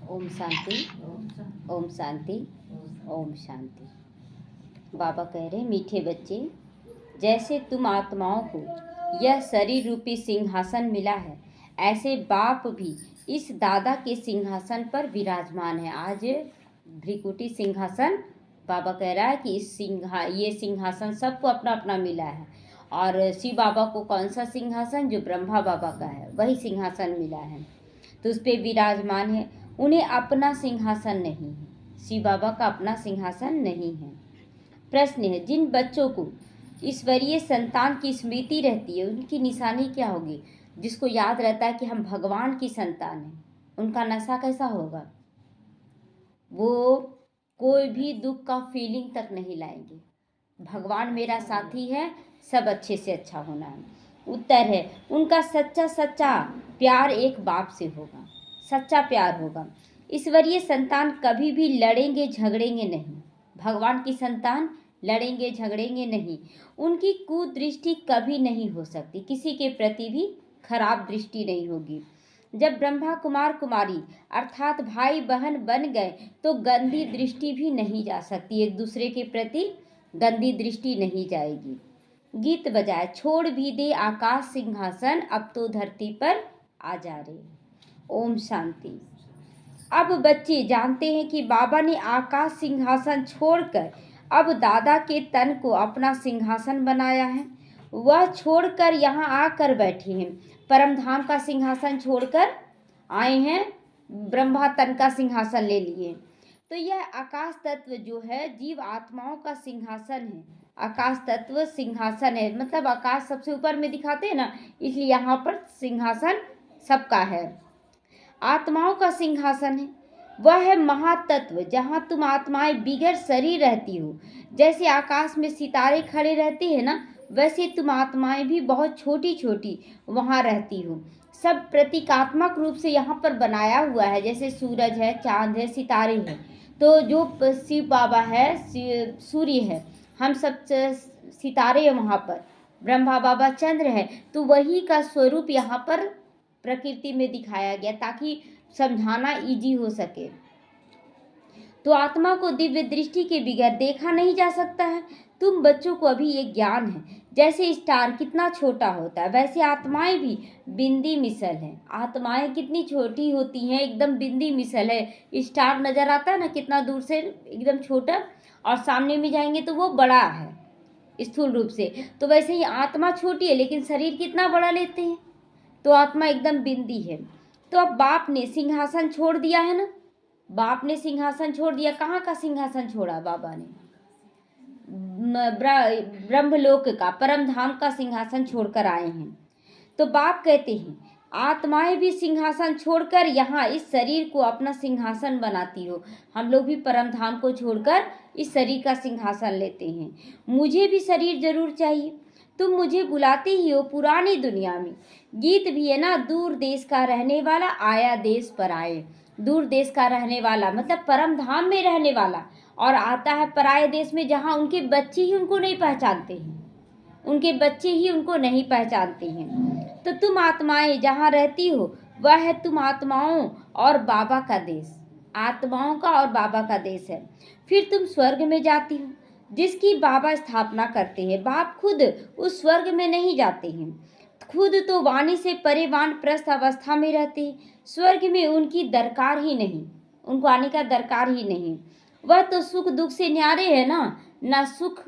ओम शांति। ओम शांति। ओम शांति। बाबा कह रहे, मीठे बच्चे, जैसे तुम आत्माओं को यह शरीर रूपी सिंहासन मिला है, ऐसे बाप भी इस दादा के सिंहासन पर विराजमान है। आज भ्रिकुटी सिंहासन, बाबा कह रहा है कि ये सिंहासन सबको अपना अपना मिला है। और शिव बाबा को कौन सा सिंहासन? जो ब्रह्मा बाबा का है, वही सिंहासन मिला है, तो उस पर विराजमान है। उन्हें अपना सिंहासन नहीं है, शिव बाबा का अपना सिंहासन नहीं है। प्रश्न है, जिन बच्चों को ईश्वरीय संतान की स्मृति रहती है, उनकी निशानी क्या होगी? जिसको याद रहता है कि हम भगवान की संतान हैं, उनका नशा कैसा होगा? वो कोई भी दुख का फीलिंग तक नहीं लाएंगे। भगवान मेरा साथी है, सब अच्छे से अच्छा होना है। उत्तर है, उनका सच्चा प्यार एक बाप से होगा, सच्चा प्यार होगा। ईश्वरीय संतान कभी भी लड़ेंगे झगड़ेंगे नहीं। भगवान की संतान लड़ेंगे झगड़ेंगे नहीं। उनकी कुदृष्टि कभी नहीं हो सकती, किसी के प्रति भी खराब दृष्टि नहीं होगी। जब ब्रह्मा कुमार कुमारी अर्थात भाई बहन बन गए तो गंदी दृष्टि भी नहीं जा सकती, एक दूसरे के प्रति गंदी दृष्टि नहीं जाएगी। गीत बजाए, छोड़ भी दे आकाश सिंहासन, अब तो धरती पर आ जा रे। ओम शांति। अब बच्चे जानते हैं कि बाबा ने आकाश सिंहासन छोड़कर अब दादा के तन को अपना सिंहासन बनाया है। वह छोड़कर यहाँ आकर बैठे हैं, परमधाम का सिंहासन छोड़कर आए हैं, ब्रह्मा तन का सिंहासन ले लिए। तो यह आकाश तत्व जो है जीव आत्माओं का सिंहासन है। आकाश तत्व सिंहासन है, मतलब आकाश सबसे ऊपर में दिखाते हैं ना, इसलिए यहाँ पर सिंहासन सबका है। आत्माओं का सिंहासन है, वह है महातत्व, जहाँ तुम आत्माएं बिगड़ शरीर रहती हो। जैसे आकाश में सितारे खड़े रहते हैं ना, वैसे तुम आत्माएं भी बहुत छोटी छोटी वहाँ रहती हो। सब प्रतीकात्मक रूप से यहाँ पर बनाया हुआ है, जैसे सूरज है, चांद है, सितारे हैं। तो जो शिव बाबा है, सूर्य है, हम सब सितारे हैं वहाँ पर। ब्रह्मा बाबा चंद्र है, तो वही का स्वरूप यहाँ पर प्रकृति में दिखाया गया ताकि समझाना इजी हो सके। तो आत्मा को दिव्य दृष्टि के बगैर देखा नहीं जा सकता है। तुम बच्चों को अभी ये ज्ञान है, जैसे स्टार कितना छोटा होता है, वैसे आत्माएं भी बिंदी मिसल है। आत्माएं कितनी छोटी होती हैं, एकदम बिंदी मिसल है। स्टार नजर आता है ना कितना दूर से, एकदम छोटा, और सामने में जाएंगे तो वो बड़ा है स्थूल रूप से। तो वैसे ही आत्मा छोटी है, लेकिन शरीर कितना बड़ा लेते हैं, तो आत्मा एकदम बिंदी है। तो अब बाप ने सिंहासन छोड़ दिया है ना, बाप ने सिंहासन छोड़ दिया। कहाँ का सिंहासन छोड़ा बाबा ने? ब्रह्मलोक का, परम धाम का सिंहासन छोड़कर आए हैं। तो बाप कहते हैं, आत्माएं भी सिंहासन छोड़कर यहाँ इस शरीर को अपना सिंहासन बनाती हो। हम लोग भी परम धाम को छोड़कर इस शरीर का सिंहासन लेते हैं। मुझे भी शरीर जरूर चाहिए, तुम मुझे बुलाते ही हो पुरानी दुनिया में। गीत भी है ना, दूर देश का रहने वाला आया देश पर आए। दूर देश का रहने वाला मतलब परम धाम में रहने वाला, और आता है पराये देश में, जहाँ उनके बच्चे ही उनको नहीं पहचानते हैं, उनके बच्चे ही उनको नहीं पहचानते हैं। तो तुम आत्माएं जहाँ रहती हो, वह है तुम आत्माओं और बाबा का देश, आत्माओं का और बाबा का देश है। फिर तुम स्वर्ग में जाती हो, जिसकी बाबा स्थापना करते हैं। बाप खुद उस स्वर्ग में नहीं जाते हैं, खुद तो वाणी से परे वानप्रस्थ अवस्था में रहते हैं। स्वर्ग में उनकी दरकार ही नहीं, उनको आने का दरकार ही नहीं। वह तो सुख दुख से न्यारे है ना सुख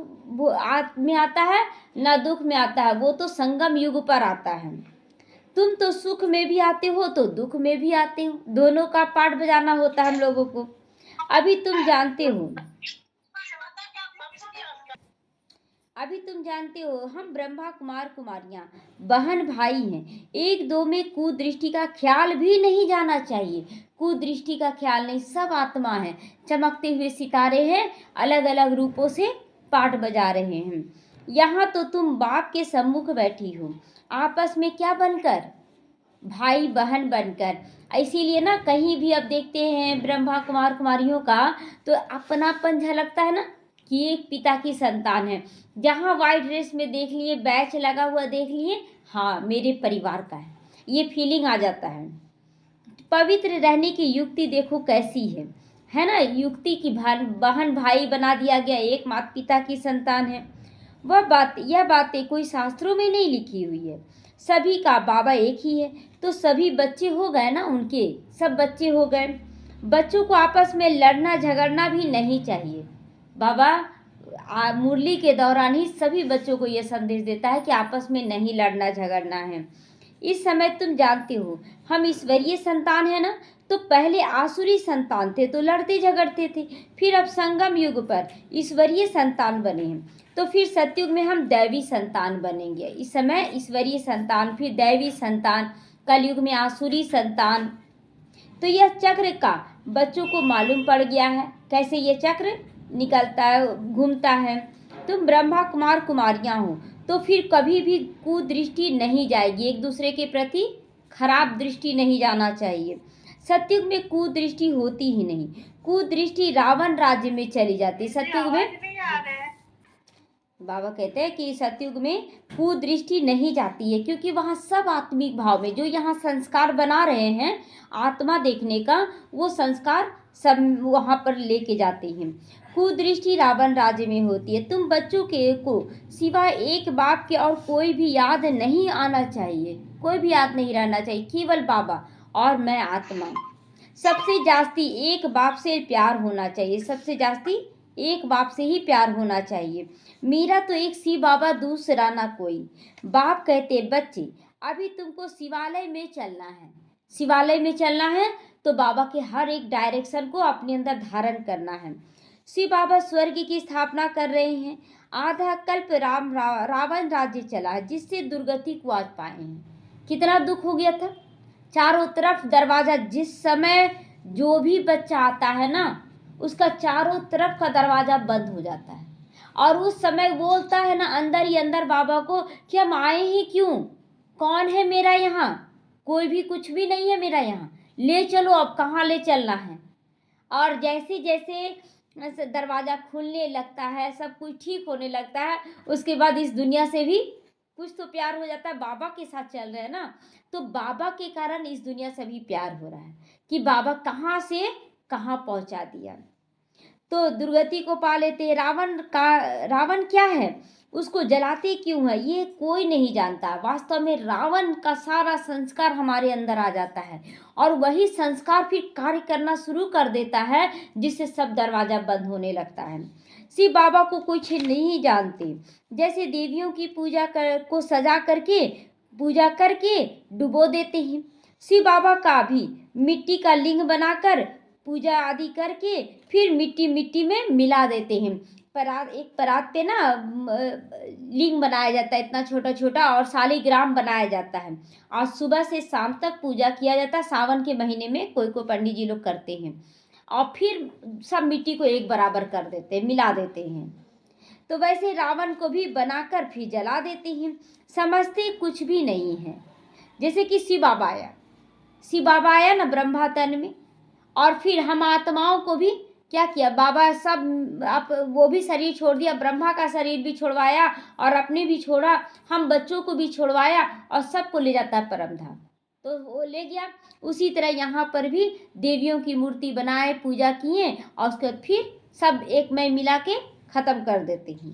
में आता है ना दुख में आता है, वो तो संगम युग पर आता है। तुम तो सुख में भी आते हो तो दुख में भी आते हो, दोनों का पाठ बजाना होता है हम लोगों को। अभी तुम जानते हो हम ब्रह्मा कुमार कुमारियां बहन भाई हैं। एक दो में कुदृष्टि का ख्याल भी नहीं जाना चाहिए, कुदृष्टि का ख्याल नहीं, सब आत्मा है, चमकते हुए सितारे हैं, अलग अलग रूपों से पाठ बजा रहे हैं। यहाँ तो तुम बाप के सम्मुख बैठी हो, आपस में क्या बनकर? भाई बहन बनकर। इसीलिए ना कहीं भी अब देखते हैं ब्रह्मा कुमार कुमारियों का तो अपनापन झलकता है ना, कि एक पिता की संतान है। जहाँ वाइट ड्रेस में देख लिए, बैच लगा हुआ देख लिए, हाँ मेरे परिवार का है, ये फीलिंग आ जाता है। पवित्र रहने की युक्ति देखो कैसी है ना। युक्ति की बहन भाई बना दिया गया, एक माता पिता की संतान है। यह बातें कोई शास्त्रों में नहीं लिखी हुई है। सभी का बाबा एक ही है, तो सभी बच्चे हो गए ना, उनके सब बच्चे हो गए। बच्चों को आपस में लड़ना झगड़ना भी नहीं चाहिए। बाबा मुरली के दौरान ही सभी बच्चों को यह संदेश देता है कि आपस में नहीं लड़ना झगड़ना है। इस समय तुम जानते हो हम ईश्वरीय संतान है ना, तो पहले आसुरी संतान थे तो लड़ते झगड़ते थे, फिर अब संगम युग पर ईश्वरीय संतान बने हैं, तो फिर सतयुग में हम दैवी संतान बनेंगे। इस समय ईश्वरीय संतान, फिर दैवी संतान, कलयुग में आसुरी संतान। तो यह चक्र का बच्चों को मालूम पड़ गया है, कैसे यह चक्र निकलता है, घूमता है। तुम ब्रह्मा कुमार कुमारियां हो, तो फिर कभी भी कुदृष्टि नहीं जाएगी, एक दूसरे के प्रति खराब दृष्टि नहीं जाना चाहिए। सतयुग में कुदृष्टि होती ही नहीं, कुदृष्टि रावण राज्य में चली जाती। सतयुग में बाबा कहते हैं कि सतयुग में कुदृष्टि नहीं जाती है, क्योंकि वहाँ सब आत्मिक भाव में जो यहाँ संस्कार बना रहे हैं आत्मा देखने का, वो संस्कार सब वहाँ पर लेके जाते हैं। कुदृष्टि रावण राज्य में होती है। तुम बच्चों को सिवाय एक बाप के और कोई भी याद नहीं आना चाहिए, कोई भी याद नहीं रहना चाहिए, केवल बाबा और मैं आत्मा। सबसे जास्ती एक बाप से प्यार होना चाहिए, सबसे जास्ती एक बाप से ही प्यार होना चाहिए। मेरा तो एक शिव बाबा, दूसरा ना कोई। बाप कहते बच्चे अभी तुमको शिवालय में चलना है, शिवालय में चलना है तो बाबा के हर एक डायरेक्शन को अपने अंदर धारण करना है। शिव बाबा स्वर्ग की स्थापना कर रहे हैं। आधा कल्प रावण राज्य चला है, जिससे दुर्गति को आज पाए हैं। कितना दुख हो गया था, चारों तरफ दरवाजा, जिस समय जो भी बच्चा आता है ना उसका चारों तरफ का दरवाजा बंद हो जाता है, और उस समय बोलता है ना अंदर ही अंदर बाबा को कि हम आए ही क्यों, कौन है मेरा यहाँ, कोई भी कुछ भी नहीं है मेरा यहाँ, ले चलो अब कहाँ ले चलना है। और जैसे जैसे दरवाज़ा खुलने लगता है, सब कुछ ठीक होने लगता है, उसके बाद इस दुनिया से भी कुछ तो प्यार हो जाता है। बाबा के साथ चल रहे हैं ना, तो बाबा के कारण इस दुनिया से भी प्यार हो रहा है कि बाबा कहाँ से कहाँ पहुँचा दिया। तो दुर्गति को पा लेते। रावण क्या है, उसको जलाते क्यों है, ये कोई नहीं जानता। वास्तव में रावण का सारा संस्कार हमारे अंदर आ जाता है, और वही संस्कार फिर कार्य करना शुरू कर देता है, जिससे सब दरवाजा बंद होने लगता है। शिव बाबा को कुछ नहीं जानते। जैसे देवियों की को सजा करके पूजा करके डुबो देते हैं, शिव बाबा का भी मिट्टी का लिंग बनाकर पूजा आदि करके फिर मिट्टी में मिला देते हैं। एक परात पे ना लिंग बनाया जाता है इतना छोटा छोटा, और शालिग्राम बनाया जाता है, और सुबह से शाम तक पूजा किया जाता है। सावन के महीने में कोई पंडित जी लोग करते हैं, और फिर सब मिट्टी को एक बराबर कर देते हैं, मिला देते हैं। तो वैसे रावण को भी बनाकर फिर जला देते हैं, समझते कुछ भी नहीं है। जैसे कि शिव बाबा आया ना ब्रह्मा तन में, और फिर हम आत्माओं को भी क्या किया बाबा, सब आप वो भी शरीर छोड़ दिया, ब्रह्मा का शरीर भी छोड़वाया और अपने भी छोड़ा, हम बच्चों को भी छोड़वाया, और सबको ले जाता है परमधाम, तो वो ले गया। उसी तरह यहाँ पर भी देवियों की मूर्ति बनाए, पूजा किए, और उसके बाद फिर सब एक में मिला के खत्म कर देते हैं।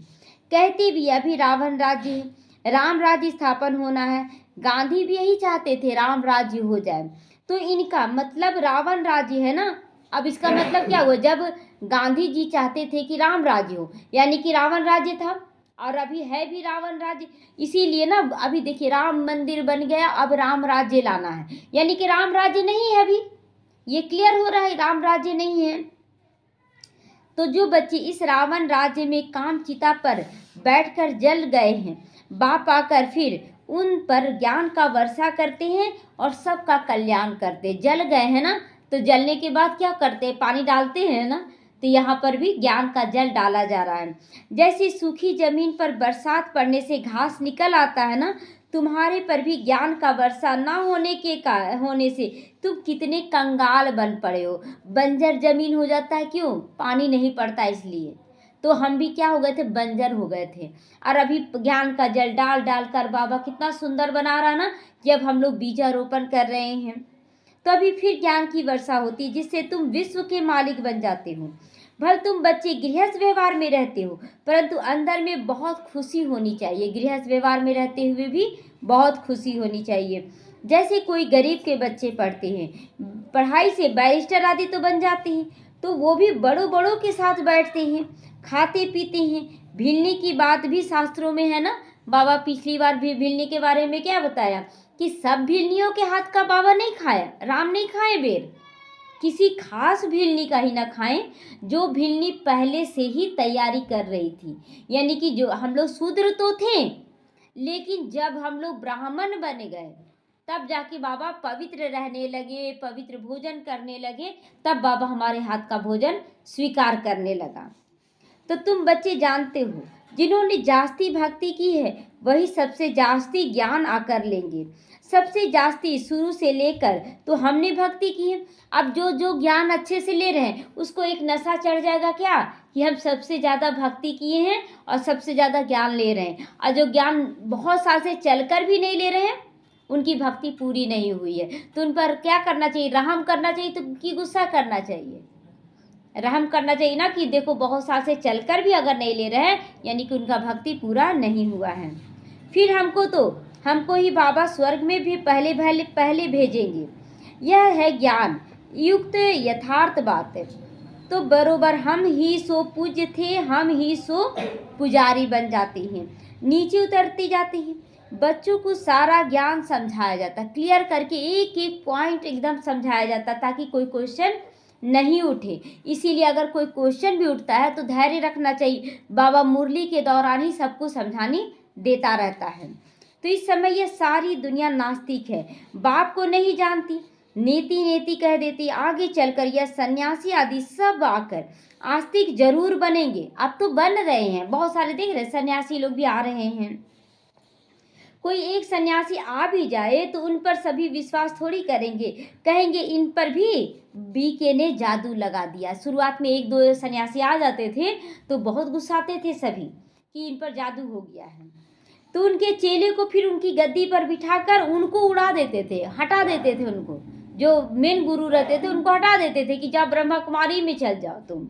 कहते भी अभी रावण राज्य है, राम राज्य स्थापन होना है। गांधी भी यही चाहते थे राम राज्य हो जाए, तो इनका मतलब रावण राज्य है ना। अब इसका मतलब क्या हुआ, जब गांधी जी चाहते थे कि राम राज्य हो, यानी कि रावण राज्य था, और अभी है भी रावण राज्य। इसीलिए ना अभी देखिए राम मंदिर बन गया, अब राम राज्य लाना है, यानी कि राम राज्य नहीं है अभी, ये क्लियर हो रहा है राम राज्य नहीं है। तो जो बच्चे इस रावण राज्य में काम चिता पर बैठकर जल गए हैं, बाप आकर फिर उन पर ज्ञान का वर्षा करते हैं और सबका कल्याण करते। जल गए हैं ना, तो जलने के बाद क्या करते हैं, पानी डालते हैं ना, तो यहाँ पर भी ज्ञान का जल डाला जा रहा है। जैसे सूखी जमीन पर बरसात पड़ने से घास निकल आता है ना, तुम्हारे पर भी ज्ञान का वर्षा ना होने से तुम कितने कंगाल बन पड़े हो, बंजर जमीन हो जाता है, क्यों, पानी नहीं पड़ता इसलिए। तो हम भी क्या हो गए थे, बंजर हो गए थे, और अभी ज्ञान का जल डाल डाल कर बाबा कितना सुंदर बना रहा ना, जब हम लोग बीजारोपण कर रहे हैं। तभी फिर ज्ञान की वर्षा होती है, जिससे तुम विश्व के मालिक बन जाते हो। भले तुम बच्चे गृहस्थ व्यवहार में रहते हो, परंतु अंदर में बहुत खुशी होनी चाहिए। गृहस्थ व्यवहार में रहते हुए भी बहुत खुशी होनी चाहिए। जैसे कोई गरीब के बच्चे पढ़ते हैं, पढ़ाई से बैरिस्टर आदि तो बन जाते हैं, तो वो भी बड़ों बड़ों के साथ बैठते हैं, खाते पीते हैं। भिलने की बात भी शास्त्रों में है ना। बाबा पिछली बार भी भिलने के बारे में क्या बताया कि सब भिलनियों के हाथ का बाबा नहीं खाया, राम नहीं खाए बेर। किसी खास भिलनी का ही ना खाएं, जो भिलनी पहले से ही तैयारी कर रही थी। यानी कि जो हम लोग शूद्र तो थे, लेकिन जब हम लोग ब्राह्मण बन गए, तब जाके बाबा पवित्र रहने लगे, पवित्र भोजन करने लगे, तब बाबा हमारे हाथ का भोजन स्वीकार करने लगा। तो तुम बच्चे जानते हो, जिन्होंने जास्ती भक्ति की है वही सबसे जास्ती ज्ञान आकर लेंगे। सबसे जास्ती शुरू से लेकर तो हमने भक्ति की है। अब जो जो ज्ञान अच्छे से ले रहे हैं, उसको एक नशा चढ़ जाएगा क्या कि हम सबसे ज़्यादा भक्ति किए हैं और सबसे ज़्यादा ज्ञान ले रहे हैं। और जो ज्ञान बहुत साल से चलकर भी नहीं ले रहे हैं, उनकी भक्ति पूरी नहीं हुई है, तो उन पर क्या करना चाहिए? रहम करना चाहिए, तो कि गुस्सा करना चाहिए? रहम करना चाहिए ना, कि देखो बहुत साल से चलकर भी अगर नहीं ले रहे हैं, यानी कि उनका भक्ति पूरा नहीं हुआ है। फिर हमको ही बाबा स्वर्ग में भी पहले भेजेंगे। यह है ज्ञान युक्त यथार्थ बात। तो बरोबर हम ही सो पूज्य थे, हम ही सो पुजारी बन जाते हैं, नीचे उतरते जाते हैं। बच्चों को सारा ज्ञान समझाया जाता, क्लियर करके एक एक पॉइंट एकदम समझाया जाता, ताकि कोई क्वेश्चन नहीं उठे। इसीलिए अगर कोई क्वेश्चन भी उठता है तो धैर्य रखना चाहिए। बाबा मुरली के दौरान ही सबको समझाने देता रहता है। तो इस समय यह सारी दुनिया नास्तिक है, बाप को नहीं जानती, नीति नेति कह देती। आगे चलकर यह सन्यासी आदि सब आकर आस्तिक जरूर बनेंगे। अब तो बन रहे हैं, बहुत सारे देख रहे सन्यासी लोग भी आ रहे हैं। कोई एक सन्यासी आ भी जाए तो उन पर सभी विश्वास थोड़ी करेंगे, कहेंगे इन पर भी बीके ने जादू लगा दिया। शुरुआत में एक दो सन्यासी आ जाते थे तो बहुत गुस्साते थे सभी कि इन पर जादू हो गया है, तो उनके चेले को फिर उनकी गद्दी पर बिठाकर उनको उड़ा देते थे, हटा देते थे। उनको जो मेन गुरु रहते थे उनको हटा देते थे कि जाओ ब्रह्मा कुमारी में चल जाओ तुम।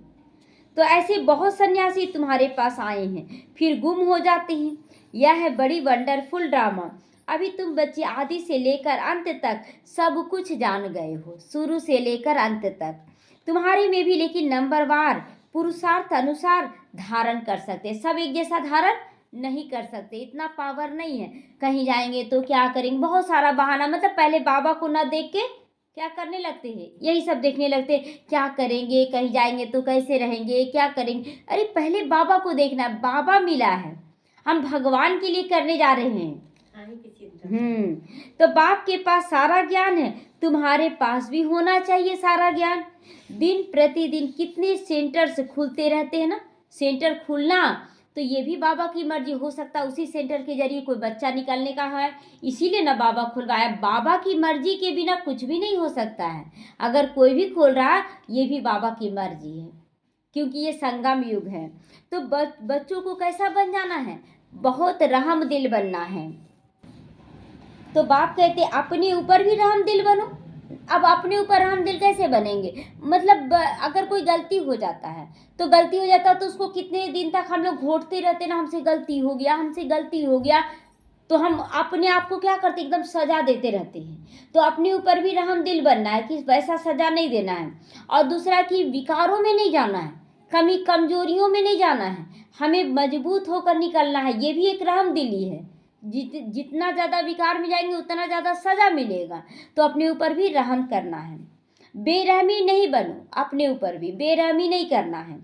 तो ऐसे बहुत सन्यासी तुम्हारे पास आए हैं, फिर गुम हो जाते हैं। यह है बड़ी वंडरफुल ड्रामा। अभी तुम बच्चे आदि से लेकर अंत तक सब कुछ जान गए हो, शुरू से लेकर अंत तक। तुम्हारे में भी लेकिन नंबरवार पुरुषार्थ अनुसार धारण कर सकते, सब एक जैसा धारण नहीं कर सकते, इतना पावर नहीं है। कहीं जाएंगे तो क्या करेंगे, बहुत सारा बहाना, मतलब पहले बाबा को ना देख के क्या करने लगते हैं, यही सब देखने लगते हैं, क्या करेंगे, कहीं जाएंगे तो कैसे रहेंगे, क्या करेंगे। अरे पहले बाबा को देखना, बाबा मिला है, हम भगवान के लिए करने जा रहे हैं। तो बाप के पास सारा ज्ञान है, तुम्हारे पास भी होना चाहिए सारा ज्ञान। दिन प्रतिदिन कितने सेंटर्स खुलते रहते हैं ना, सेंटर खुलना तो ये भी बाबा की मर्जी। हो सकता है उसी सेंटर के जरिए कोई बच्चा निकलने का है, इसीलिए ना बाबा खुलवाया। बाबा की मर्जी के बिना कुछ भी नहीं हो सकता है। अगर कोई भी खोल रहा है, ये भी बाबा की मर्जी है, क्योंकि ये संगम युग है। तो बच्चों को कैसा बन जाना है, बहुत रहम दिल बनना है। तो बाप कहते अपने ऊपर भी रहम दिल बनो। अब अपने ऊपर रहम दिल कैसे बनेंगे, मतलब अगर कोई गलती हो जाता है तो उसको कितने दिन तक हम लोग घोटते रहते ना, हमसे गलती हो गया, हमसे गलती हो गया। तो हम अपने आप को क्या करते, एकदम सजा देते रहते हैं। तो अपने ऊपर भी रहम दिल बनना है कि वैसा सजा नहीं देना है। और दूसरा कि विकारों में नहीं जाना है, कमी कमजोरियों में नहीं जाना है, हमें मजबूत होकर निकलना है। ये भी एक रहम दिली है। जितना ज़्यादा विकार में जाएंगे उतना ज़्यादा सजा मिलेगा। तो अपने ऊपर भी रहम करना है, बेरहमी नहीं बनो, अपने ऊपर भी बेरहमी नहीं करना है,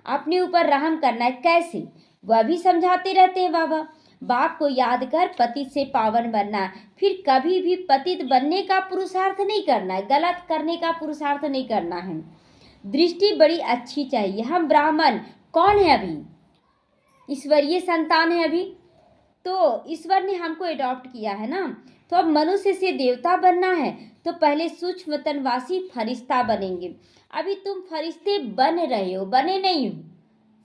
अपने ऊपर रहम करना है। कैसे, वह भी समझाते रहते हैं बाबा। बाप को याद कर पतित से पावन बनना है, फिर कभी भी पतित बनने का पुरुषार्थ नहीं करना है, गलत करने का पुरुषार्थ नहीं करना है। दृष्टि बड़ी अच्छी चाहिए। हम ब्राह्मण कौन है, अभी ईश्वरीय संतान है अभी, तो ईश्वर ने हमको अडॉप्ट किया है ना। तो अब मनुष्य से देवता बनना है तो पहले सूक्ष्म तनवासी फरिश्ता बनेंगे। अभी तुम फरिश्ते बन रहे हो, बने नहीं हो,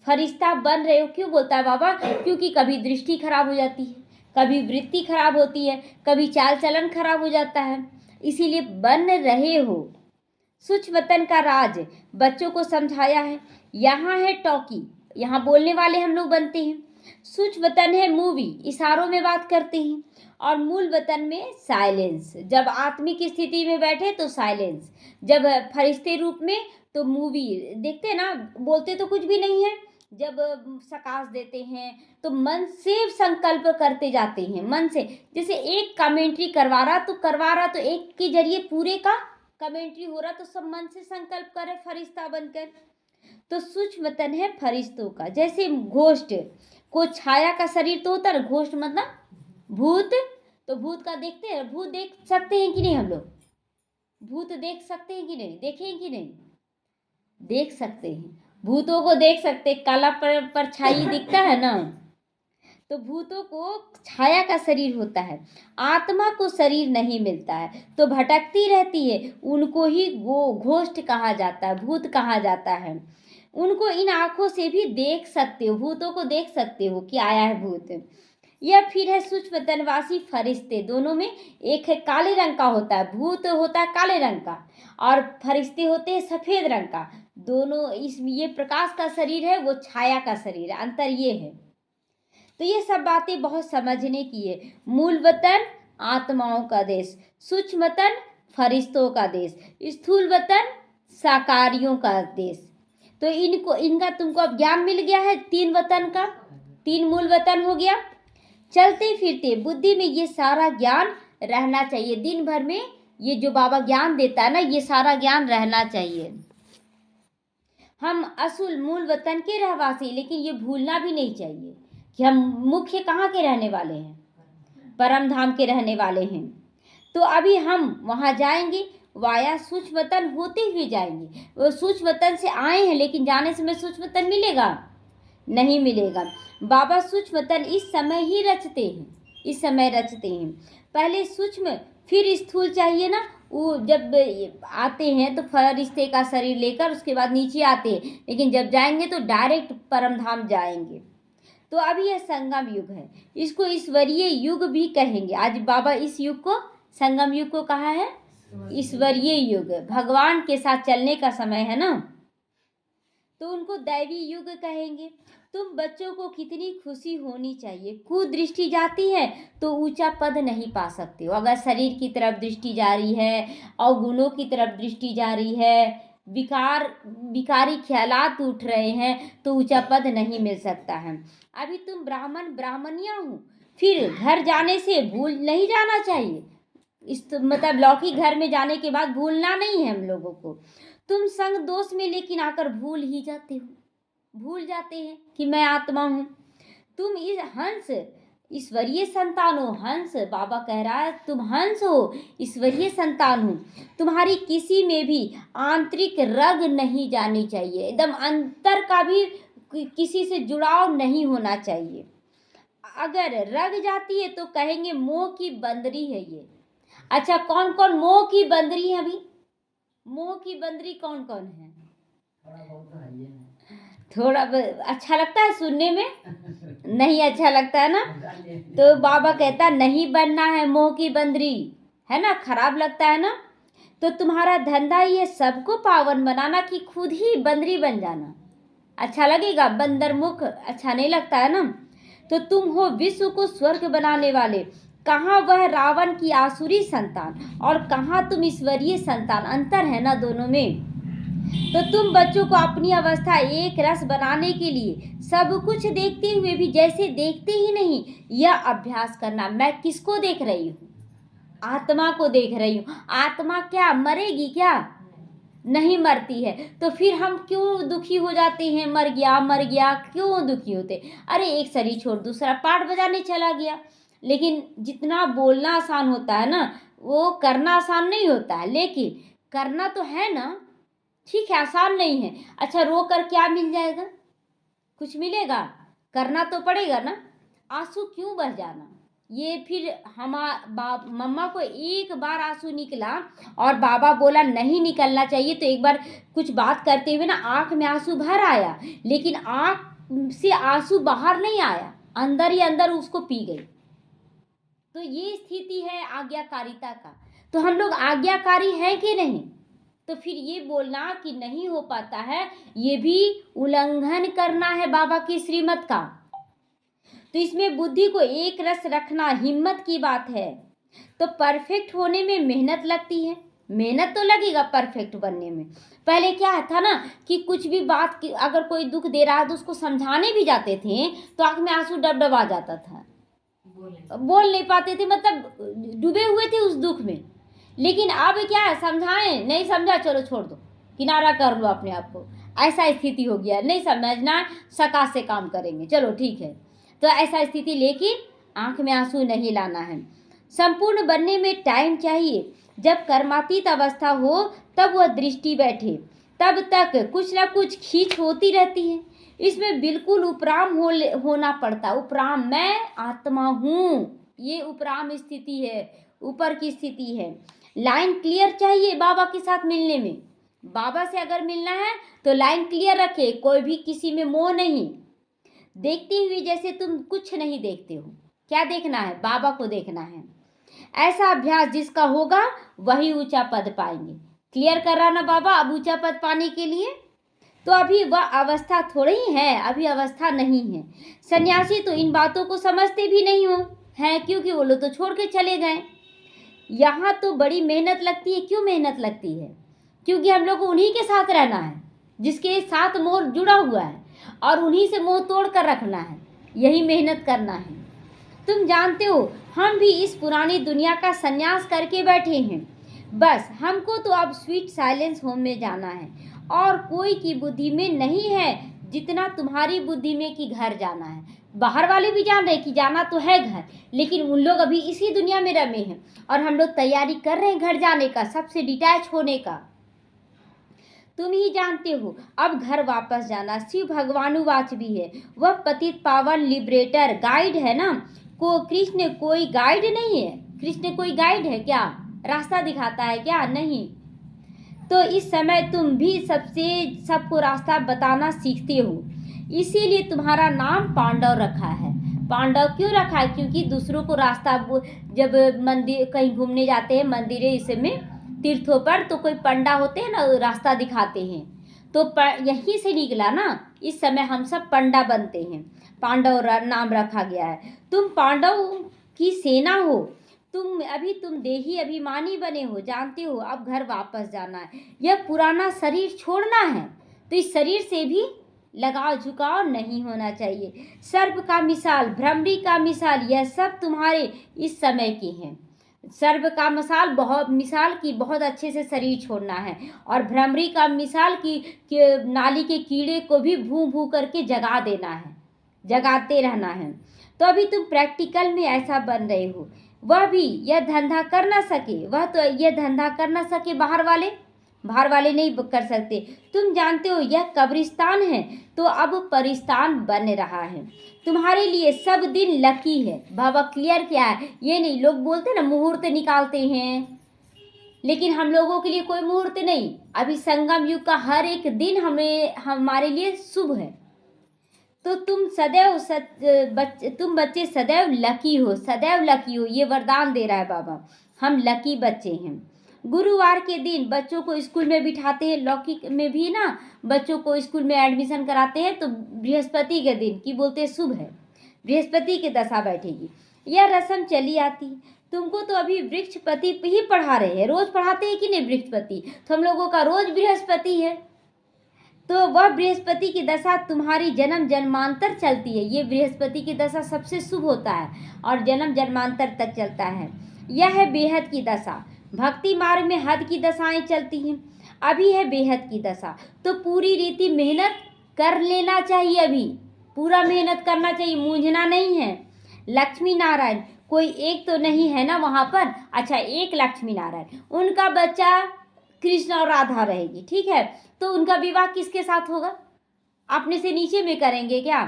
फरिश्ता बन रहे हो। क्यों बोलता है बाबा, क्योंकि कभी दृष्टि खराब हो जाती है, कभी वृत्ति खराब होती है, कभी चाल चलन खराब हो जाता है। इसीलिए बन रहे हो। सुच वतन का राज बच्चों को समझाया है। यहाँ है टॉकी, यहाँ बोलने वाले हम लोग बनते हैं। सुच वतन है मूवी, इशारों में बात करते हैं। और मूल वतन में साइलेंस, जब आत्मिक स्थिति में बैठे तो साइलेंस, जब फरिश्ते रूप में तो मूवी देखते हैं ना, बोलते तो कुछ भी नहीं है। जब सकाश देते हैं तो मन से संकल्प करते जाते हैं, मन से। जैसे एक कमेंट्री करवा रहा तो एक के जरिए पूरे का कमेंट्री हो रहा, तो सब मन से संकल्प करे फरिश्ता बनकर। तो सूक्ष्म वतन है फरिश्तों का। जैसे घोष्ट को छाया का शरीर तो होता है, घोष्ट मतलब भूत। तो भूत का देखते हैं, भूत देख सकते हैं कि नहीं हम लोग? भूत देख सकते हैं कि नहीं? देखे हैं कि नहीं? देख सकते हैं, भूतों को देख सकते हैं। काला परछाई दिखता है ना, तो भूतों को छाया का शरीर होता है। आत्मा को शरीर नहीं मिलता है तो भटकती रहती है, उनको ही घोष्ट कहा जाता है, भूत कहा जाता है। उनको इन आंखों से भी देख सकते हो, भूतों को देख सकते हो कि आया है भूत। या फिर है सूक्ष्म वतनवासी फरिश्ते, दोनों में एक है काले रंग का होता है, भूत होता है काले रंग का, और फरिश्ते होते हैं सफेद रंग का। दोनों ये प्रकाश का शरीर है, वो छाया का शरीर है, अंतर ये है। तो ये सब बातें बहुत समझने की है। मूल वतन आत्माओं का देश, सूक्ष्म वतन फरिश्तों का देश, स्थूल वतन साकारियों का देश। तो इनका तुमको अब ज्ञान मिल गया है, 3 वतन का, 3 मूल वतन हो गया। चलते फिरते बुद्धि में ये सारा ज्ञान रहना चाहिए। दिन भर में ये जो बाबा ज्ञान देता है ना, ये सारा ज्ञान रहना चाहिए। हम असूल मूल वतन के रहवासी, लेकिन ये भूलना भी नहीं चाहिए कि हम मुख्य कहाँ के रहने वाले हैं, परम धाम के रहने वाले हैं। तो अभी हम वहाँ जाएंगे, वाया सूक्ष्म वतन होते हुए जाएंगे। वो सूक्ष्म वतन से आए हैं, लेकिन जाने से में सूक्ष्म वतन मिलेगा? नहीं मिलेगा। बाबा सूक्ष्म वतन इस समय ही रचते हैं, इस समय रचते हैं। पहले सूक्ष्म फिर स्थूल चाहिए ना। वो जब आते हैं तो फरिश्ते का शरीर लेकर उसके बाद नीचे आते हैं, लेकिन जब जाएंगे तो डायरेक्ट परम धाम जाएंगे। तो अभी यह संगम युग है, इसको ईश्वरीय युग भी कहेंगे। आज बाबा इस युग को संगम युग को कहा है, ईश्वरीय युग, भगवान के साथ चलने का समय है ना, तो उनको दैवी युग कहेंगे। तुम बच्चों को कितनी खुशी होनी चाहिए। कुदृष्टि जाती है तो ऊंचा पद नहीं पा सकते हो। अगर शरीर की तरफ दृष्टि जा रही है, अवगुणों की तरफ दृष्टि जा रही है, विकारी ख्यालात उठ रहे हैं, तो ऊंचा पद नहीं मिल सकता है। अभी तुम ब्राह्मणिया हो, फिर घर जाने से भूल नहीं जाना चाहिए। मतलब लौकिक घर में जाने के बाद भूलना नहीं है हम लोगों को। तुम संग दोष में लेकिन आकर भूल ही जाते हो, भूल जाते हैं कि मैं आत्मा हूँ। तुम इस हंस ईश्वरीय संतान हो। हंस बाबा कह रहा है तुम हंस हो, ईश्वरीय संतान हो। तुम्हारी किसी में भी आंतरिक रग नहीं जानी चाहिए, एकदम अंतर का भी किसी से जुड़ाव नहीं होना चाहिए। अगर रग जाती है तो कहेंगे मोह की बंदरी है ये। अच्छा, कौन कौन मोह की बंदरी है? अभी मोह की बंदरी कौन कौन है? थोड़ा अच्छा लगता है सुनने में? नहीं अच्छा लगता है ना? तो बाबा कहता नहीं बनना है मोह की बंदरी, है ना? खराब लगता है ना? तो तुम्हारा धंधा ये सबको पावन बनाना कि खुद ही बंदरी बन जाना अच्छा लगेगा? बंदर मुख अच्छा नहीं लगता है ना? तो तुम हो विश्व को स्वर्ग बनाने वाले। कहाँ वह रावण की आसुरी संतान और कहाँ तुम ईश्वरीय संतान, अंतर है ना दोनों में। तो तुम बच्चों को अपनी अवस्था एक रस बनाने के लिए सब कुछ देखते हुए भी जैसे देखते ही नहीं, यह अभ्यास करना। मैं किसको देख रही हूँ? आत्मा को देख रही हूँ। आत्मा क्या मरेगी क्या? नहीं मरती है। तो फिर हम क्यों दुखी हो जाते हैं? मर गया क्यों दुखी होते? अरे एक शरीर छोड़ दूसरा पाठ बजाने चला गया। लेकिन जितना बोलना आसान होता है ना, वो करना आसान नहीं होता है। लेकिन करना तो है ना, ठीक है, आसान नहीं है। अच्छा, रो कर क्या मिल जाएगा? कुछ मिलेगा? करना तो पड़ेगा ना। आंसू क्यों बह जाना? ये फिर मम्मा को एक बार आंसू निकला और बाबा बोला नहीं निकलना चाहिए, तो एक बार कुछ बात करते हुए ना आंख में आंसू भर आया, लेकिन आंख से आंसू बाहर नहीं आया, अंदर ही अंदर उसको पी गई। तो ये स्थिति है आज्ञाकारिता का। तो हम लोग आज्ञाकारी हैं कि नहीं? तो फिर ये बोलना कि नहीं हो पाता है, ये भी उल्लंघन करना है बाबा की श्रीमत का। तो इसमें बुद्धि को एक रस रखना हिम्मत की बात है। तो परफेक्ट होने में मेहनत लगती है, मेहनत तो लगेगा परफेक्ट बनने में। पहले क्या था ना कि कुछ भी बात की अगर कोई दुख दे रहा है तो उसको समझाने भी जाते थे तो आंख में आंसू डब आ जाता था, बोल नहीं पाते थे, मतलब डूबे हुए थे उस दुख में। लेकिन अब क्या है, समझाएं, नहीं समझा चलो छोड़ दो, किनारा कर लो अपने आप को, ऐसा स्थिति हो गया, नहीं समझना सका से काम करेंगे, चलो ठीक है। तो ऐसा स्थिति लेके आंख में आंसू नहीं लाना है। संपूर्ण बनने में टाइम चाहिए। जब कर्मातीत अवस्था हो तब वह दृष्टि बैठे, तब तक कुछ ना कुछ खींच होती रहती है। इसमें बिल्कुल उपराम होना पड़ता। उपराम, मैं आत्मा हूँ, ये उपराम स्थिति है, ऊपर की स्थिति है। लाइन क्लियर चाहिए बाबा के साथ मिलने में। बाबा से अगर मिलना है तो लाइन क्लियर रखे, कोई भी किसी में मोह नहीं। देखती हुई जैसे तुम कुछ नहीं देखते हो। क्या देखना है? बाबा को देखना है। ऐसा अभ्यास जिसका होगा वही ऊंचा पद पाएंगे। क्लियर कर रहा ना बाबा अब ऊंचा पद पाने के लिए। तो अभी वह अवस्था थोड़ी ही है, अभी अवस्था नहीं है। सन्यासी तो इन बातों को समझते भी नहीं हो हैं, क्योंकि वो लोग तो छोड़ के चले गए। यहाँ तो बड़ी मेहनत लगती है। क्यों मेहनत लगती है? क्योंकि हम लोग को उन्हीं के साथ रहना है जिसके साथ मोह जुड़ा हुआ है, और उन्हीं से मोह तोड़ कर रखना है, यही मेहनत करना है। तुम जानते हो हम भी इस पुरानी दुनिया का संन्यास करके बैठे हैं। बस हमको तो अब स्वीट साइलेंस होम में जाना है, और कोई की बुद्धि में नहीं है जितना तुम्हारी बुद्धि में कि घर जाना है। बाहर वाले भी जान रहे कि जाना तो है घर, लेकिन उन लोग अभी इसी दुनिया में रमे हैं, और हम लोग तैयारी कर रहे हैं घर जाने का, सबसे डिटैच होने का। तुम ही जानते हो अब घर वापस जाना। शिव भगवानुवाच भी है, वह पतित पावन लिबरेटर गाइड है ना। को कृष्ण कोई गाइड नहीं है। कृष्ण कोई गाइड है क्या? रास्ता दिखाता है क्या? नहीं। तो इस समय तुम भी सबको रास्ता बताना सीखते हो, इसीलिए तुम्हारा नाम पांडव रखा है। पांडव क्यों रखा है? क्योंकि दूसरों को रास्ता, जब मंदिर कहीं घूमने जाते हैं मंदिर इसमें तीर्थों पर, तो कोई पंडा होते हैं ना, रास्ता दिखाते हैं। तो यहीं से निकला ना, इस समय हम सब पंडा बनते हैं, पांडव नाम रखा गया है। तुम पांडव की सेना हो। तुम देही अभिमानी बने हो, जानते हो अब घर वापस जाना है, यह पुराना शरीर छोड़ना है। तो इस शरीर से भी लगाव झुकाव नहीं होना चाहिए। सर्प का मिसाल, भ्रमरी का मिसाल, यह सब तुम्हारे इस समय के हैं। सर्प का मिसाल की बहुत अच्छे से शरीर छोड़ना है, और भ्रमरी का मिसाल की नाली के कीड़े को भी भू भू करके जगा देना है, जगाते रहना है। तो अभी तुम प्रैक्टिकल में ऐसा बन रहे हो। वह भी यह धंधा कर ना सके, वह तो यह धंधा कर ना सके, बाहर वाले नहीं कर सकते। तुम जानते हो यह कब्रिस्तान है, तो अब परिस्तान बन रहा है। तुम्हारे लिए सब दिन लकी है। बाबा क्लियर क्या है? ये नहीं, लोग बोलते ना मुहूर्त निकालते हैं, लेकिन हम लोगों के लिए कोई मुहूर्त नहीं। अभी संगम युग का हर एक दिन हमारे लिए शुभ है। तो तुम बच्चे सदैव लकी हो, सदैव लकी हो, ये वरदान दे रहा है बाबा। हम लकी बच्चे हैं। गुरुवार के दिन बच्चों को स्कूल में बिठाते हैं, लौकिक में भी ना बच्चों को स्कूल में एडमिशन कराते हैं, तो बृहस्पति के दिन की बोलते हैं शुभ है, बृहस्पति की दशा बैठेगी, यह रस्म चली आती। तुमको तो अभी वृक्षपति ही पढ़ा रहे हैं, रोज पढ़ाते हैं कि नहीं वृक्षपति, तो हम लोगों का रोज बृहस्पति है। तो वह बृहस्पति की दशा तुम्हारी जन्म जन्मांतर चलती है। ये बृहस्पति की दशा सबसे शुभ होता है और जन्म जन्मांतर तक चलता है। यह है बेहद की दशा। भक्ति मार्ग में हद की दशाएं चलती हैं, अभी है बेहद की दशा। तो पूरी रीति मेहनत कर लेना चाहिए, अभी पूरा मेहनत करना चाहिए, मूंझना नहीं है। लक्ष्मी नारायण कोई एक तो नहीं है ना वहाँ पर? अच्छा, एक लक्ष्मी नारायण, उनका बच्चा कृष्ण और राधा रहेगी, ठीक है। तो उनका विवाह किसके साथ होगा? अपने से नीचे में करेंगे क्या?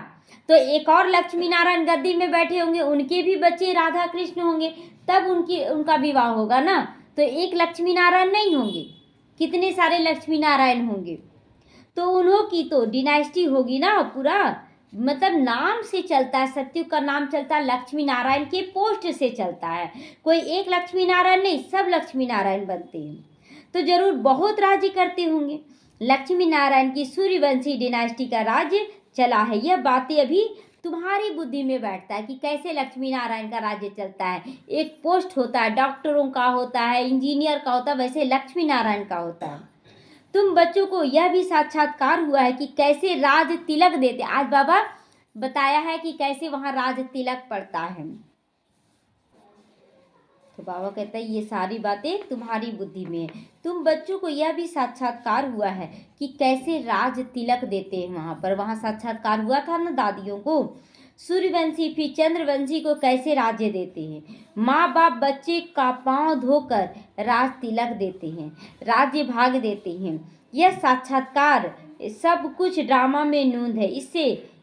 तो एक और लक्ष्मी नारायण गद्दी में बैठे होंगे, उनके भी बच्चे राधा कृष्ण होंगे, तब उनका विवाह होगा ना। तो एक लक्ष्मी नारायण नहीं होंगे, कितने सारे लक्ष्मी नारायण होंगे। तो उन्हों की तो डिनाइस्टी होगी ना, पूरा मतलब नाम से चलता है, सतयुग का नाम चलता है लक्ष्मी नारायण के पोस्ट से चलता है। कोई एक लक्ष्मी नारायण नहीं, सब लक्ष्मी नारायण बनते हैं। तो जरूर बहुत राज्य करते होंगे। लक्ष्मी नारायण की सूर्यवंशी डिनास्टी का राज्य चला है। यह बातें अभी तुम्हारी बुद्धि में बैठता है कि कैसे लक्ष्मी नारायण का राज्य चलता है। एक पोस्ट होता है, डॉक्टरों का होता है, इंजीनियर का होता है, वैसे लक्ष्मी नारायण का होता है। तुम बच्चों को यह भी साक्षात्कार हुआ है कि कैसे राज तिलक देते। आज बाबा बताया है कि कैसे वहां राज तिलक पड़ता है। तो बाबा कहता है ये सारी बातें तुम्हारी बुद्धि में है। तुम बच्चों को यह भी साक्षात्कार हुआ है कि कैसे राज तिलक देते हैं वहां पर। वहां साक्षात्कार हुआ था ना दादियों को। सूर्यवंशी फिर चंद्रवंशी को कैसे राज्य देते हैं। माँ बाप बच्चे का पांव धोकर राज तिलक देते हैं, राज्य भाग देते हैं। यह साक्षात्कार सब कुछ ड्रामा में नूंद है।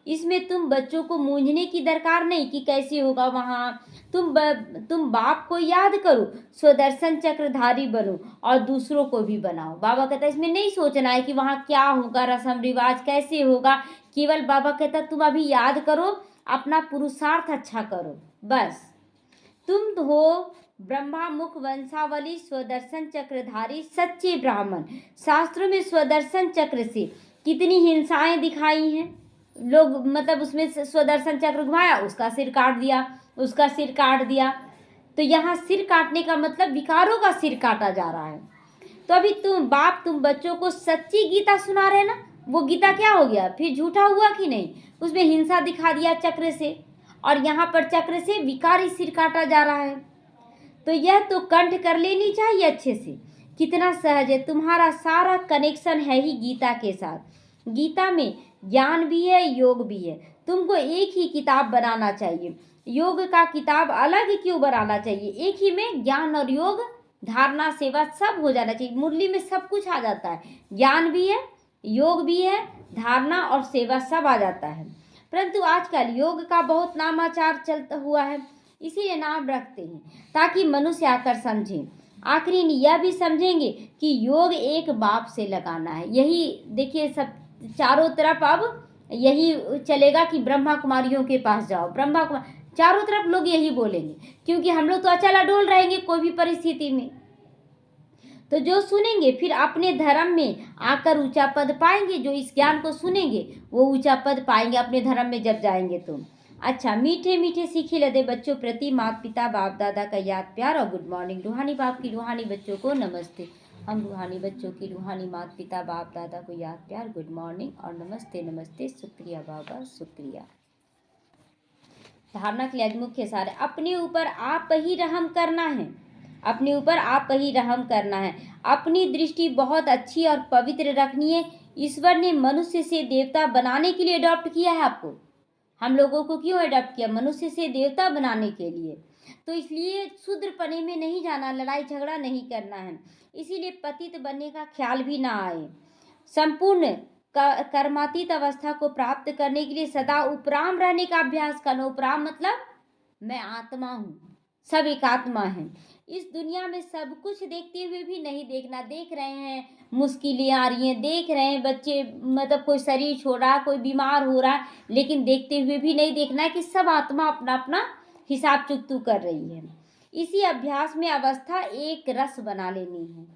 इसमें तुम बच्चों को मूंझने की दरकार नहीं कि कैसे होगा वहाँ। तुम बाप को याद करो, स्वदर्शन चक्रधारी बनो और दूसरों को भी बनाओ। बाबा कहता है इसमें नहीं सोचना है कि वहाँ क्या होगा, रस्म रिवाज कैसे होगा। केवल बाबा कहता तुम अभी याद करो, अपना पुरुषार्थ अच्छा करो बस। तुम हो ब्रह्मा मुख वंशावली स्वदर्शन चक्रधारी सच्चे ब्राह्मण। शास्त्रों में स्वदर्शन चक्र से कितनी हिंसाएं दिखाई हैं। लोग मतलब उसमें स्वदर्शन चक्र घुमाया, उसका सिर काट दिया, उसका सिर काट दिया। तो यहाँ सिर काटने का मतलब विकारों का सिर काटा जा रहा है। तो अभी तुम बच्चों को सच्ची गीता सुना रहे ना, वो गीता क्या हो गया फिर, झूठा हुआ कि नहीं। उसमें हिंसा दिखा दिया चक्र से, और यहाँ पर चक्र से विकारी सिर काटा जा रहा है। तो यह तो कंठ कर लेनी चाहिए अच्छे से। कितना सहज है, तुम्हारा सारा कनेक्शन है ही गीता के साथ। गीता में ज्ञान भी है, योग भी है। तुमको एक ही किताब बनाना चाहिए। योग का किताब अलग क्यों बनाना चाहिए, एक ही में ज्ञान और योग, धारणा सेवा सब हो जाना चाहिए। मुरली में सब कुछ आ जाता है, ज्ञान भी है, योग भी है, धारणा और सेवा सब आ जाता है। परंतु आजकल योग का बहुत नामाचार चलता हुआ है, इसीलिए नाम रखते हैं ताकि मनुष्य आकर समझें। आखिरी यह भी समझेंगे कि योग एक बाप से लगाना है। यही देखिए सब चारों तरफ अब यही चलेगा कि ब्रह्मा कुमारियों के पास जाओ, ब्रह्मा कुमार, चारों तरफ लोग यही बोलेंगे, क्योंकि हम लोग तो अचल अडोल रहेंगे कोई भी परिस्थिति में। तो जो सुनेंगे फिर अपने धर्म में आकर ऊंचा पद पाएंगे। जो इस ज्ञान को सुनेंगे वो ऊंचा पद पाएंगे अपने धर्म में जब जाएंगे तो। अच्छा, मीठे मीठे सीखे लदे बच्चों प्रति माता पिता बाप दादा का याद प्यार और गुड मॉर्निंग। रूहानी बाप की रूहानी बच्चों को नमस्ते। हम रूहानी बच्चों की रूहानी माता पिता बाप दादा को याद प्यार, गुड मॉर्निंग और नमस्ते नमस्ते। शुक्रिया बाबा, शुक्रिया। धारणा के लिए मुख्य सार, अपने ऊपर आप ही रहम करना है। अपने ऊपर आप ही रहम करना है। अपनी दृष्टि बहुत अच्छी और पवित्र रखनी है। ईश्वर ने मनुष्य से देवता बनाने के लिए अडॉप्ट किया है आपको। हम लोगों को क्यों अडॉप्ट किया, मनुष्य से देवता बनाने के लिए। तो इसलिए शूद्रपने में नहीं जाना, लड़ाई झगड़ा नहीं करना है। इसीलिए पतित बनने का ख्याल भी ना आए। संपूर्ण कर्मातीत अवस्था को प्राप्त करने के लिए सदा उपराम रहने का अभ्यास करना। उपराम मतलब मैं आत्मा हूँ, सब एक आत्मा है। इस दुनिया में सब कुछ देखते हुए भी नहीं देखना। देख रहे हैं मुश्किलें आ रही हैं, देख रहे हैं बच्चे मतलब कोई शरीर छोड़ रहा है, कोई बीमार हो रहा है, लेकिन देखते हुए भी नहीं देखना है कि सब आत्मा अपना अपना हिसाब चुकतू कर रही है। इसी अभ्यास में अवस्था एक रस बना लेनी है।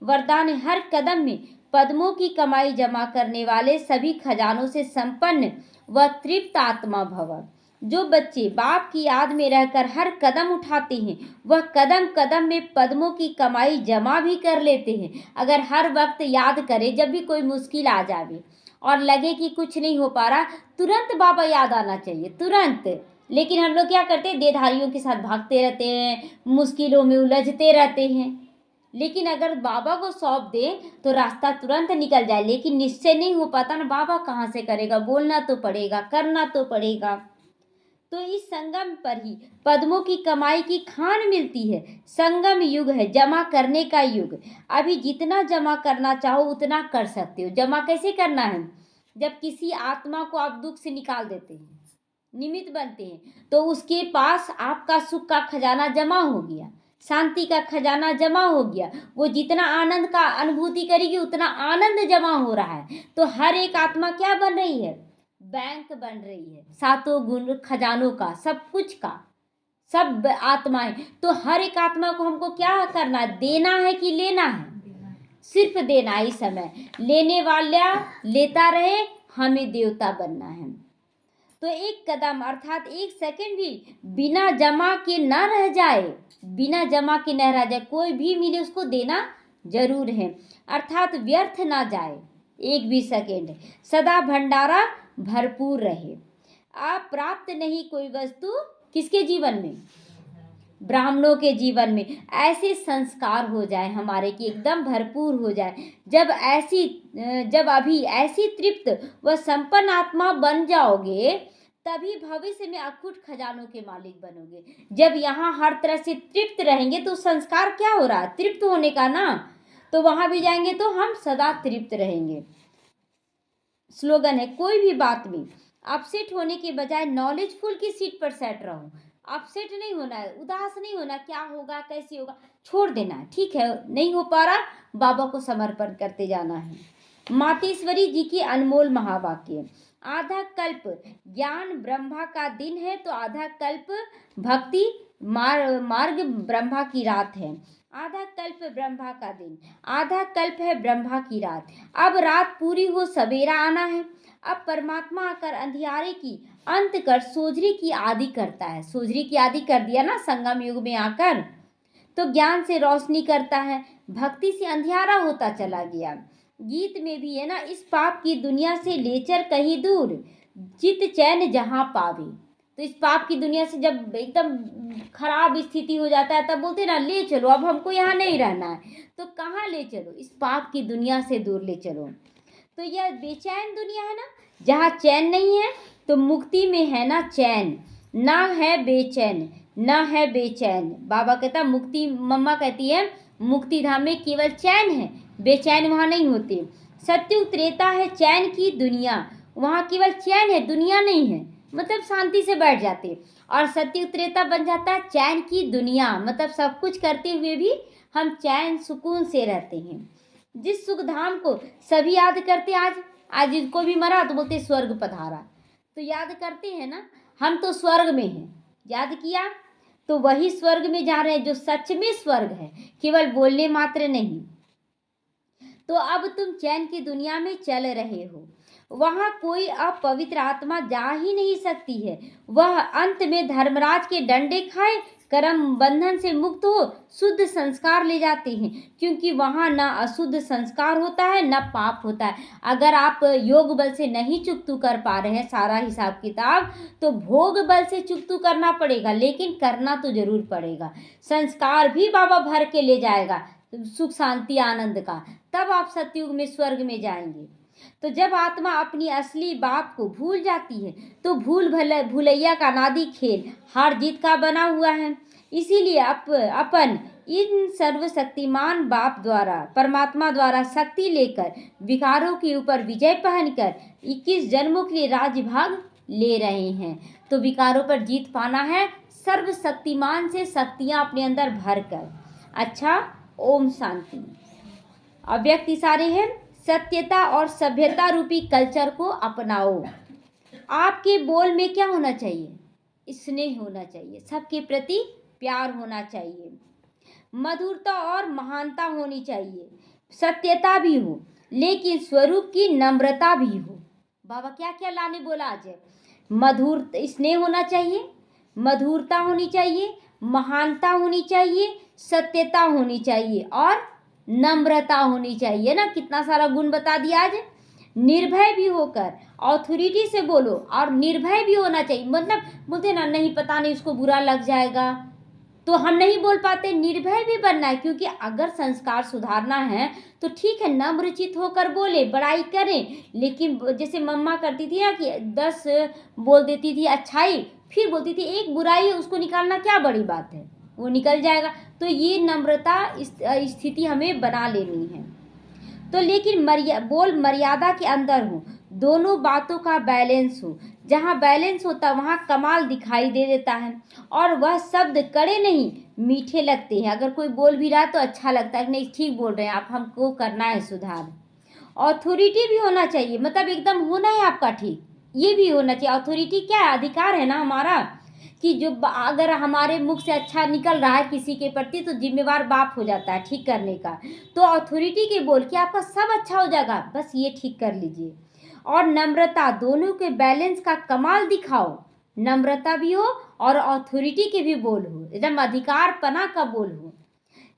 वरदान, हर कदम में पद्मों की कमाई जमा करने वाले, सभी खजानों से संपन्न व तृप्त आत्मा भव। जो बच्चे बाप की याद में रहकर हर कदम उठाते हैं वह कदम कदम में पद्मों की कमाई जमा भी कर लेते हैं। अगर हर वक्त याद करें, जब भी कोई मुश्किल आ जाए और लगे कि कुछ नहीं हो पा रहा, तुरंत बाबा याद आना चाहिए, तुरंत। लेकिन हम लोग क्या करते हैं, देहधारियों के साथ भागते रहते हैं, मुश्किलों में उलझते रहते हैं। लेकिन अगर बाबा को सौंप दें तो रास्ता तुरंत निकल जाए। लेकिन निश्चय नहीं हो पाता ना, बाबा कहाँ से करेगा, बोलना तो पड़ेगा, करना तो पड़ेगा। तो इस संगम पर ही पद्मों की कमाई की खान मिलती है। संगम युग है, जमा करने का युग। अभी जितना जमा करना चाहो उतना कर सकते हो। जमा कैसे करना है, जब किसी आत्मा को आप दुख से निकाल देते हैं, निमित्त बनते हैं, तो उसके पास आपका सुख का खजाना जमा हो गया, शांति का खजाना जमा हो गया। वो जितना आनंद का अनुभूति करेगी उतना आनंद जमा हो रहा है। तो हर एक आत्मा क्या बन रही है, बैंक बन रही है, सातों गुण खजानों का, सब कुछ का, सब आत्माएं। तो हर एक आत्मा को हमको क्या करना है, देना है कि लेना है? सिर्फ देना है। इस समय लेने वाला लेता रहे, हमें देवता बनना है। तो एक कदम अर्थात एक सेकंड भी बिना जमा के न रह जाए, बिना जमा के न रह जाए, कोई भी मिले उसको देना जरूर है, अर्थात व्यर्थ ना जाए एक भी सेकंड, सदा भंडारा भरपूर रहे। आप प्राप्त नहीं कोई वस्तु किसके जीवन में? ब्राह्मणों के जीवन में ऐसे संस्कार हो जाए हमारे कि एकदम भरपूर हो जाए। जब अभी ऐसी तृप्त व संपन्न आत्मा बन जाओगे, तभी भविष्य में अखुट खजानों के मालिक बनोगे। जब यहाँ हर तरह से तृप्त रहेंगे तो संस्कार क्या हो रहा है? तृप्त होने का ना। तो वहां भी जाएंगे तो हम सदा तृप्त रहेंगे। स्लोगन है, कोई भी बात में अपसेट होने के बजाय नॉलेजफुल की सीट पर सेट रहो। अपसेट नहीं होना है, उदास नहीं होना, क्या होगा कैसे होगा, छोड़ देना है। ठीक है, नहीं हो पा रहा, बाबा को समर्पण करते जाना है। मातेश्वरी जी की अनमोल महावाक्य, आधा कल्प ज्ञान ब्रह्मा का दिन है तो आधा कल्प भक्ति मार्ग ब्रह्मा की रात है। आधा कल्प ब्रह्मा का दिन, आधा कल्प है ब्रह्मा की रात। अब रात पूरी हो सवेरा आना है। अब परमात्मा आकर अंधियारे की अंत कर सोजरी की आदि करता है। सोजरी की आदि कर दिया ना संगम युग में आकर, तो ज्ञान से रोशनी करता है, भक्ति से अंधियारा होता चला गया। गीत में भी है ना, इस पाप की दुनिया से लेचर कहीं दूर, चित चैन जहां पावे। तो इस पाप की दुनिया से जब एकदम खराब स्थिति हो जाता है तब बोलते ना, ले चलो, अब हमको यहाँ नहीं रहना है। तो कहाँ ले चलो? इस पाप की दुनिया से दूर ले चलो। तो यह बेचैन दुनिया है ना, जहाँ चैन नहीं है, तो मुक्ति में है ना चैन, ना है बेचैन, ना है बेचैन। बाबा कहता मुक्ति, मम्मा कहती है मुक्ति धाम में केवल चैन है, बेचैन वहाँ नहीं होते। सत्युग त्रेता है चैन की दुनिया, वहाँ केवल चैन है, दुनिया नहीं है, मतलब शांति से बैठ जाते। और सत्युग त्रेता बन जाता है चैन की दुनिया, मतलब सब कुछ करते हुए भी हम चैन सुकून से रहते हैं। जिस सुख धाम को सभी याद करते, आज जिसको भी मरा तो बोलते स्वर्ग पधारा, तो याद करते हैं ना, हम तो स्वर्ग में हैं। याद किया तो वही स्वर्ग में जा रहे हैं जो सच में स्वर्ग है, केवल बोलने मात्र नहीं। तो अब तुम चैन की दुनिया में चल रहे हो, वहां कोई अपवित्र आत्मा जा ही नहीं सकती है। वह अंत में धर्मराज के डंडे खाए, कर्म बंधन से मुक्त हो, शुद्ध संस्कार ले जाते हैं, क्योंकि वहां न अशुद्ध संस्कार होता है न पाप होता है। अगर आप योग बल से नहीं चुकतू कर पा रहे हैं सारा हिसाब किताब, तो भोग बल से चुकतू करना पड़ेगा, लेकिन करना तो जरूर पड़ेगा। संस्कार भी बाबा भर के ले जाएगा सुख शांति आनंद का, तब आप सतयुग में स्वर्ग में जाएंगे। तो जब आत्मा अपनी असली बाप को भूल जाती है तो भूलैया का नादी खेल हार जीत का बना हुआ है। इसीलिए अपन इन सर्वशक्तिमान बाप द्वारा, परमात्मा द्वारा शक्ति लेकर विकारों के ऊपर विजय पहनकर 21 जन्मों के लिए राज्यभाग ले रहे हैं। तो विकारों पर जीत पाना है सर्वशक्तिमान से शक्तियां अपने अंदर भरकर। अच्छा, ओम शांति। अव्यक्त इशारे हैं, सत्यता और सभ्यता रूपी कल्चर को अपनाओ। आपके बोल में क्या होना चाहिए? स्नेह होना चाहिए, सबके प्रति प्यार होना चाहिए, मधुरता और महानता होनी चाहिए, सत्यता भी हो, लेकिन स्वरूप की नम्रता भी हो। बाबा क्या क्या लाने बोला आज? मधुर स्नेह होना चाहिए, मधुरता होनी चाहिए, महानता होनी चाहिए, सत्यता होनी चाहिए और नम्रता होनी चाहिए ना। कितना सारा गुण बता दिया आज। निर्भय भी होकर ऑथोरिटी से बोलो और निर्भय भी होना चाहिए। मतलब बोलते ना, नहीं पता नहीं उसको बुरा लग जाएगा तो हम नहीं बोल पाते। निर्भय भी बनना है, क्योंकि अगर संस्कार सुधारना है तो ठीक है, नम्रचित होकर बोले, बड़ाई करें, लेकिन जैसे मम्मा करती थी ना कि 10 बोल देती थी अच्छाई, फिर बोलती थी एक बुराई, उसको निकालना क्या बड़ी बात है, वो निकल जाएगा। तो ये नम्रता स्थिति हमें बना लेनी है। तो लेकिन बोल मर्यादा के अंदर हो, दोनों बातों का बैलेंस हो। जहाँ बैलेंस होता वहाँ कमाल दिखाई दे देता है, और वह शब्द कड़े नहीं मीठे लगते हैं। अगर कोई बोल भी रहा है तो अच्छा लगता है कि नहीं ठीक बोल रहे हैं आप, हमको करना है सुधार। ऑथोरिटी भी होना चाहिए, मतलब एकदम होना है आपका ठीक, ये भी होना चाहिए। अथॉरिटी क्या है, अधिकार है ना हमारा, कि जो अगर हमारे मुख से अच्छा निकल रहा है किसी के प्रति तो जिम्मेवार बाप हो जाता है ठीक करने का। तो अथॉरिटी के बोल के आपका सब अच्छा हो जाएगा, बस ये ठीक कर लीजिए। और नम्रता, दोनों के बैलेंस का कमाल दिखाओ, नम्रता भी हो और अथॉरिटी के भी बोल हो, एकदम अधिकार पना का बोल हो।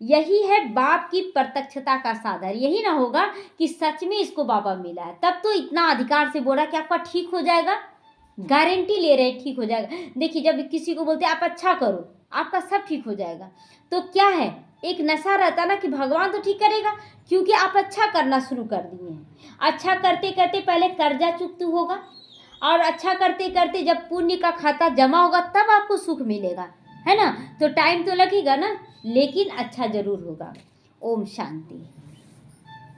यही है बाप की प्रत्यक्षता का साधन। यही ना होगा कि सच में इसको बाबा मिला है, तब तो इतना अधिकार से बोला कि आपका ठीक हो जाएगा, गारंटी ले रहे ठीक हो जाएगा। देखिए जब किसी को बोलते हैं आप अच्छा करो, आपका सब ठीक हो जाएगा, तो क्या है, एक नशा रहता ना कि भगवान तो ठीक करेगा, क्योंकि आप अच्छा करना शुरू कर दिए हैं। अच्छा करते करते पहले कर्जा चुकता होगा, और अच्छा करते करते जब पुण्य का खाता जमा होगा तब आपको सुख मिलेगा, है ना। तो टाइम तो लगेगा ना, लेकिन अच्छा जरूर होगा। ओम शांति।